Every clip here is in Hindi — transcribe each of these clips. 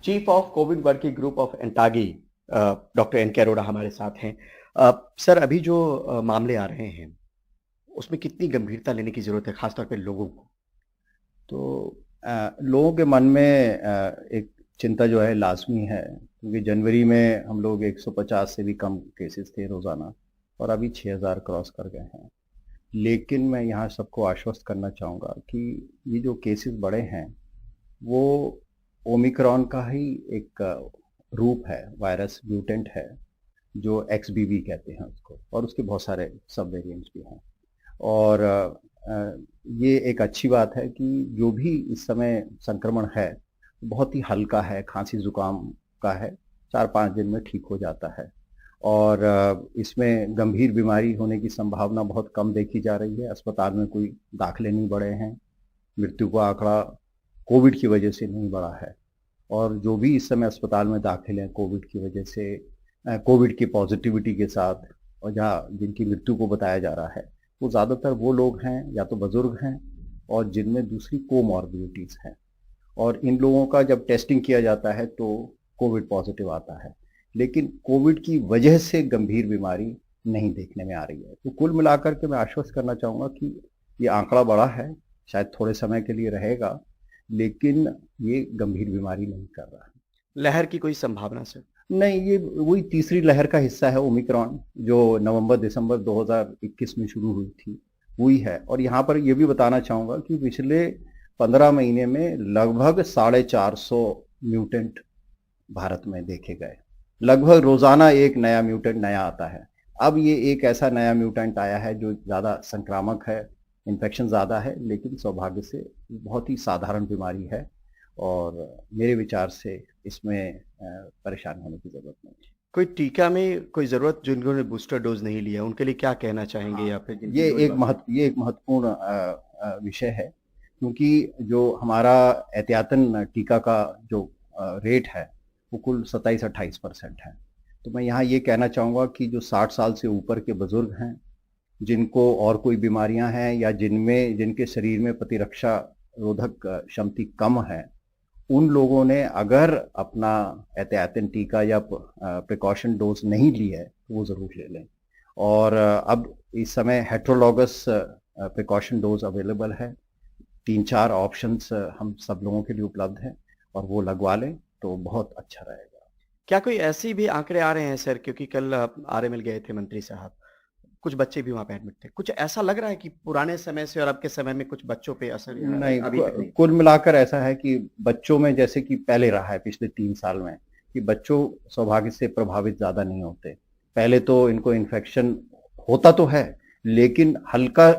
Chief of Covid working group of NTAGI doctor N K Arora हमारे साथ हैं। सर, अभी जो मामले आ रहे हैं उसमें कितनी गंभीरता लेने की जरूरत है, खासतौर पे लोगों को? तो लोगों के मन में एक चिंता जो है लाजमी है, क्योंकि जनवरी में हम लोग 150 से भी कम केसेस थे रोज़ाना, और अभी 6000 क्रॉस कर गए हैं। लेकिन मैं यहाँ सबको आश्वस्त करना चाहूँगा कि ये जो केसेस बढ़े हैं वो ओमिक्रॉन का ही एक रूप है, वायरस म्यूटेंट है, जो XBB कहते हैं उसको, और उसके बहुत सारे सब वेरिएंट्स भी हैं। और ये एक अच्छी बात है कि जो भी इस समय संक्रमण है बहुत ही हल्का है, खांसी जुकाम का है, 4-5 दिन में ठीक हो जाता है। और इसमें गंभीर बीमारी होने की संभावना बहुत कम देखी जा रही है। अस्पताल में कोई दाखिले नहीं बढ़े हैं, मृत्यु का आंकड़ा कोविड की वजह से नहीं बढ़ा है। और जो भी इस समय अस्पताल में दाखिल हैं कोविड की वजह से, कोविड की पॉजिटिविटी के साथ, और जहाँ जिनकी मृत्यु को बताया जा रहा है, वो ज़्यादातर वो लोग हैं या तो बुजुर्ग हैं और जिनमें दूसरी कोमॉर्बिडिटीज़ हैं। और इन लोगों का जब टेस्टिंग किया जाता है तो कोविड पॉजिटिव आता है, लेकिन कोविड की वजह से गंभीर बीमारी नहीं देखने में आ रही है। तो कुल मिलाकर के मैं आश्वस्त करना चाहूँगा कि ये आंकड़ा बड़ा है, शायद थोड़े समय के लिए रहेगा, लेकिन ये गंभीर बीमारी नहीं कर रहा है। लहर की कोई संभावना सर? नहीं, ये वही तीसरी लहर का हिस्सा है ओमिक्रॉन, जो नवंबर दिसंबर 2021 में शुरू हुई थी, हुई है। और यहाँ पर ये भी बताना चाहूँगा कि पिछले 15 महीने में लगभग 450 म्यूटेंट भारत में देखे गए। लगभग रोजाना एक नया म्यूटेंट नया आता है। अब ये एक ऐसा नया म्यूटेंट आया है जो ज़्यादा संक्रामक है, इन्फेक्शन ज़्यादा है, लेकिन सौभाग्य से बहुत ही साधारण बीमारी है, और मेरे विचार से इसमें परेशान होने की ज़रूरत नहीं है। कोई टीका में कोई जरूरत, जिन्होंने बूस्टर डोज नहीं लिया उनके लिए क्या कहना चाहेंगे, हाँ, या फिर जिनकी डोज बाकी? ये एक महत्वपूर्ण विषय है, क्योंकि जो हमारा एहतियातन टीका का जो रेट है वो कुल 27-28% है। तो मैं यहाँ ये कहना चाहूँगा कि जो 60 साल से ऊपर के बुजुर्ग हैं, जिनको और कोई बीमारियां हैं, या जिनके शरीर में प्रतिरक्षा रोधक क्षमता कम है, उन लोगों ने अगर अपना एहतियातन टीका या प्रिकॉशन डोज नहीं ली है तो वो ज़रूर ले लें। और अब इस समय हेट्रोलॉगस प्रिकॉशन डोज अवेलेबल है, 3-4 ऑप्शंस हम सब लोगों के लिए उपलब्ध हैं, और वो लगवा लें तो बहुत अच्छा रहेगा। क्या कोई ऐसी भी आंकड़े आ रहे हैं सर, क्योंकि कल RML गए थे मंत्री साहब, कुछ बच्चे भी वहां पे एडमिट थे, कुछ ऐसा लग रहा है कि पुराने समय से और अब के समय में कुछ बच्चों पे असर नहीं, अभी तक नहीं? कुल मिलाकर ऐसा है कि बच्चों में जैसे कि पहले रहा है पिछले 3 साल में, कि बच्चों सौभाग्य से प्रभावित ज़्यादा नहीं होते। पहले तो इनको इन्फेक्शन होता तो है, लेकिन हल्का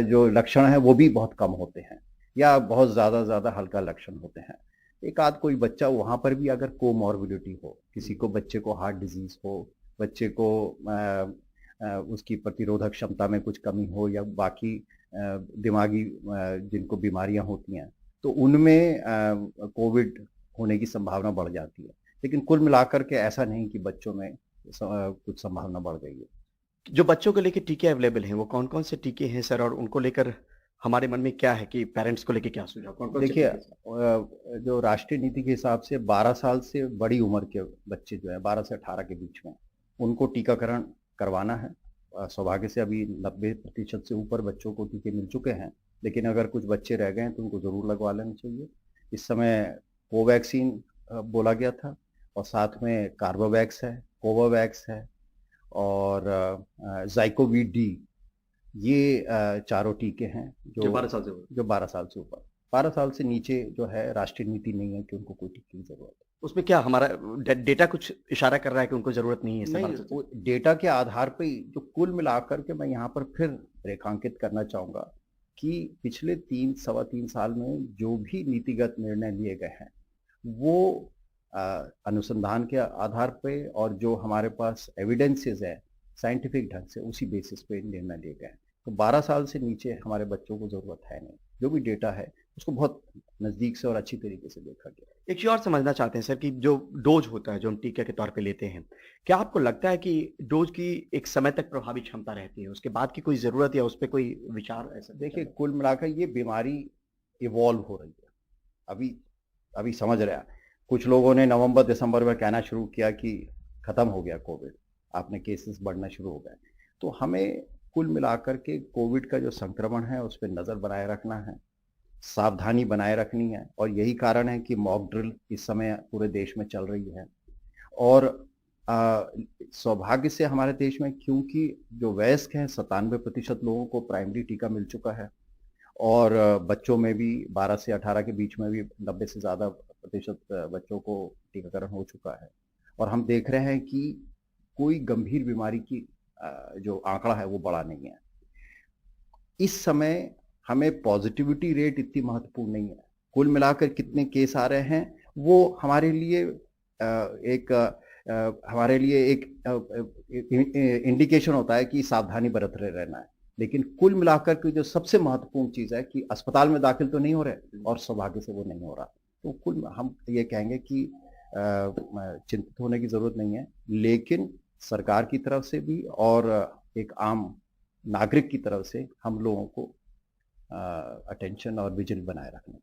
जो लक्षण है वो भी बहुत कम होते हैं, या बहुत ज़्यादा हल्का लक्षण होते हैं। एक आध कोई बच्चा वहाँ पर भी अगर कोमॉर्बिडिटी हो, किसी को बच्चे को हार्ट डिजीज़ हो, बच्चे को उसकी प्रतिरोधक क्षमता में कुछ कमी हो, या बाकी दिमागी जिनको बीमारियां होती हैं, तो उनमें कोविड होने की संभावना बढ़ जाती है। लेकिन कुल मिलाकर के ऐसा नहीं कि बच्चों में कुछ संभावना बढ़ गई है। जो बच्चों को लेकर टीके अवेलेबल हैं वो कौन कौन से टीके हैं सर, और उनको लेकर हमारे मन में क्या है कि पेरेंट्स को लेकर क्या सुझाव, कौन कौन से देखिए, टीके सर? जो राष्ट्रीय नीति के हिसाब से 12 साल से बड़ी उम्र के बच्चे जो है, 12 से 18 के बीच में, उनको टीकाकरण करवाना है। सौभाग्य से अभी 90% से ऊपर बच्चों को टीके मिल चुके हैं, लेकिन अगर कुछ बच्चे रह गए हैं तो उनको ज़रूर लगवा लेना चाहिए। इस समय कोवैक्सीन बोला गया था, और साथ में कार्बोवैक्स है, कोवोवैक्स है, और ज़ाइकोवी डी, ये चारों टीके हैं जो 12 साल से ऊपर? जो 12 साल से ऊपर। 12 साल से नीचे जो है, राष्ट्रीय नीति नहीं है कि उनको कोई टीके की ज़रूरत है। उसमें क्या हमारा डेटा कुछ इशारा कर रहा है कि उनको जरूरत नहीं है इस नहीं, 12 साल से? वो डेटा के आधार पे जो कुल मिलाकर के, मैं यहाँ पर फिर रेखांकित करना चाहूँगा कि पिछले 3 सवा 3 साल में जो भी नीतिगत निर्णय लिए गए हैं, वो अनुसंधान के आधार पे, और जो हमारे पास एविडेंसेस है साइंटिफिक ढंग से, उसी बेसिस पे निर्णय लिए गए हैं। तो 12 साल से नीचे हमारे बच्चों को ज़रूरत है नहीं। जो भी डेटा है उसको बहुत नज़दीक से और अच्छी तरीके से देखा गया है। एक चीज और समझना चाहते हैं सर कि जो डोज होता है जो हम टीके के तौर पे लेते हैं, क्या आपको लगता है कि डोज की एक समय तक प्रभावी क्षमता रहती है, उसके बाद की कोई जरूरत या उस पर कोई विचार ऐसा? देखिए, कुल मिलाकर ये बीमारी इवॉल्व हो रही है, अभी अभी समझ रहे हैं। कुछ लोगों ने नवंबर दिसंबर में कहना शुरू किया कि ख़त्म हो गया कोविड, आपने केसेस बढ़ना शुरू हो गए। तो हमें कुल मिलाकर के कोविड का जो संक्रमण है उस पे नज़र बनाए रखना है, सावधानी बनाए रखनी है, और यही कारण है कि मॉक ड्रिल इस समय पूरे देश में चल रही है। और सौभाग्य से हमारे देश में, क्योंकि जो वयस्क हैं 97% लोगों को प्राइमरी टीका मिल चुका है, और बच्चों में भी 12 से 18 के बीच में भी 90 से ज़्यादा प्रतिशत बच्चों को टीकाकरण हो चुका है। और हम देख रहे हैं कि कोई गंभीर बीमारी की जो आंकड़ा है वो बढ़ा नहीं है। इस समय हमें पॉजिटिविटी रेट इतनी महत्वपूर्ण नहीं है। कुल मिलाकर कितने केस आ रहे हैं वो हमारे लिए एक इंडिकेशन होता है कि सावधानी बरत रहे रहना है। लेकिन कुल मिलाकर के जो सबसे महत्वपूर्ण चीज़ है कि अस्पताल में दाखिल तो नहीं हो रहे, और सौभाग्य से वो नहीं हो रहा। तो कुल हम ये कहेंगे कि चिंतित होने की ज़रूरत नहीं है, लेकिन सरकार की तरफ से भी और एक आम नागरिक की तरफ से हम लोगों को अटेंशन और विजिल बनाए रखना।